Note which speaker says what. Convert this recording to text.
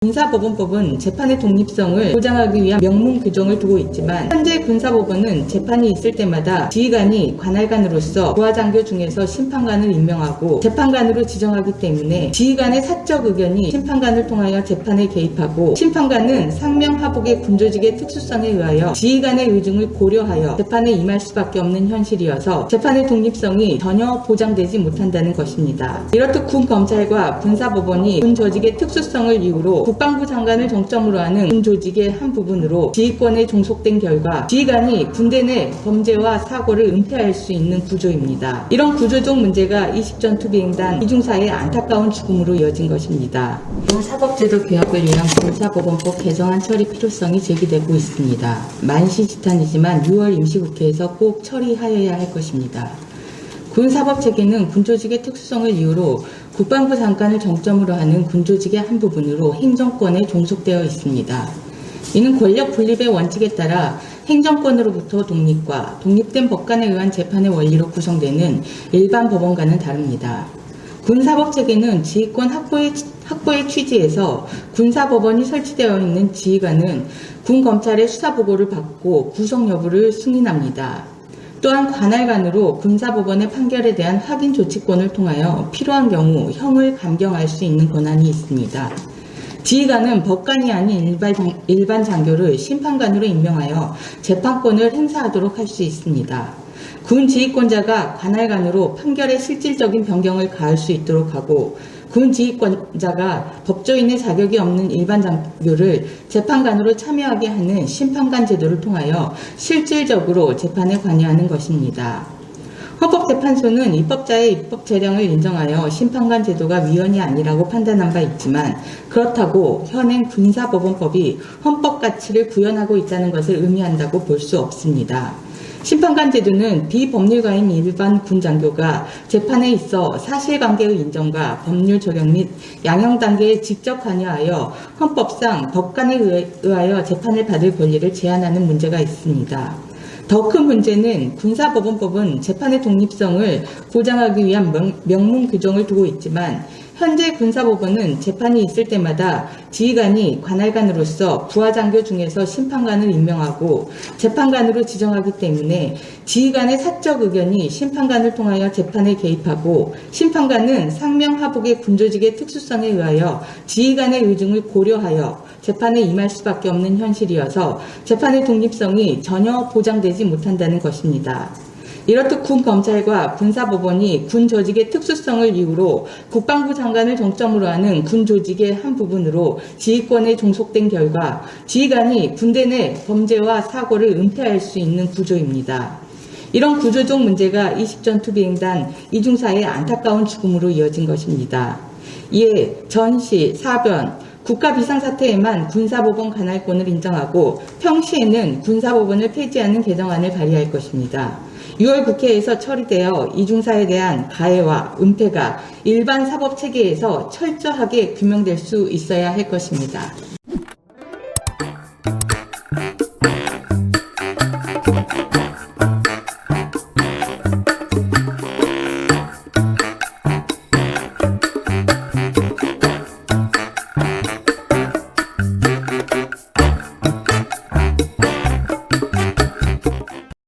Speaker 1: 군사법원법은 재판의 독립성을 보장하기 위한 명문 규정을 두고 있지만 현재 군사법원은 재판이 있을 때마다 지휘관이 관할관으로서 부하장교 중에서 심판관을 임명하고 재판관으로 지정하기 때문에 지휘관의 사적 의견이 심판관을 통하여 재판에 개입하고 심판관은 상명하복의 군조직의 특수성에 의하여 지휘관의 의중을 고려하여 재판에 임할 수밖에 없는 현실이어서 재판의 독립성이 전혀 보장되지 못한다는 것입니다. 이렇듯 군검찰과 군사법원이 군조직의 특수성을 이유로 국방부 장관을 정점으로 하는 군조직의 한 부분으로 지휘권에 종속된 결과 지휘관이 군대 내 범죄와 사고를 은폐할 수 있는 구조입니다. 이런 구조적 문제가 이식전투 비행단 이중사의 안타까운 죽음으로 이어진 것입니다. 사법제도 개혁을 위한 군사법원법 개정안 처리 필요성이 제기되고 있습니다. 만시지탄이지만 6월 임시국회에서 꼭 처리하여야 할 것입니다. 군사법체계는 군조직의 특수성을 이유로 국방부 장관을 정점으로 하는 군조직의 한 부분으로 행정권에 종속되어 있습니다. 이는 권력 분립의 원칙에 따라 행정권으로부터 독립과 독립된 법관에 의한 재판의 원리로 구성되는 일반 법원과는 다릅니다. 군사법체계는 지휘권 확보의 취지에서 군사법원이 설치되어 있는 지휘관은 군검찰의 수사보고를 받고 구속 여부를 승인합니다. 또한 관할관으로 군사법원의 판결에 대한 확인 조치권을 통하여 필요한 경우 형을 감경할 수 있는 권한이 있습니다. 지휘관은 법관이 아닌 일반 장교를 심판관으로 임명하여 재판권을 행사하도록 할 수 있습니다. 군 지휘권자가 관할관으로 판결에 실질적인 변경을 가할 수 있도록 하고 군 지휘권자가 법조인의 자격이 없는 일반 장교를 재판관으로 참여하게 하는 심판관 제도를 통하여 실질적으로 재판에 관여하는 것입니다. 헌법재판소는 입법자의 입법 재량을 인정하여 심판관 제도가 위헌이 아니라고 판단한 바 있지만 그렇다고 현행 군사법원법이 헌법 가치를 구현하고 있다는 것을 의미한다고 볼 수 없습니다. 심판관 제도는 비법률가인 일반 군장교가 재판에 있어 사실관계의 인정과 법률 적용 및 양형 단계에 직접 관여하여 헌법상 법관에 의하여 재판을 받을 권리를 제한하는 문제가 있습니다. 더 큰 문제는 군사법원법은 재판의 독립성을 보장하기 위한 명문 규정을 두고 있지만 현재 군사법원은 재판이 있을 때마다 지휘관이 관할관으로서 부하장교 중에서 심판관을 임명하고 재판관으로 지정하기 때문에 지휘관의 사적 의견이 심판관을 통하여 재판에 개입하고 심판관은 상명하복의 군조직의 특수성에 의하여 지휘관의 의중을 고려하여 재판에 임할 수밖에 없는 현실이어서 재판의 독립성이 전혀 보장되지 못한다는 것입니다. 이렇듯 군검찰과 군사법원이 군조직의 특수성을 이유로 국방부 장관을 정점으로 하는 군조직의 한 부분으로 지휘권에 종속된 결과 지휘관이 군대 내 범죄와 사고를 은폐할 수 있는 구조입니다. 이런 구조적 문제가 이식전투 비행단 이중사의 안타까운 죽음으로 이어진 것입니다. 이에 전시, 사변, 국가 비상사태에만 군사법원 관할권을 인정하고 평시에는 군사법원을 폐지하는 개정안을 발의할 것입니다. 6월 국회에서 처리되어 이중사에 대한 가해와 은폐가 일반 사법체계에서 철저하게 규명될 수 있어야 할 것입니다.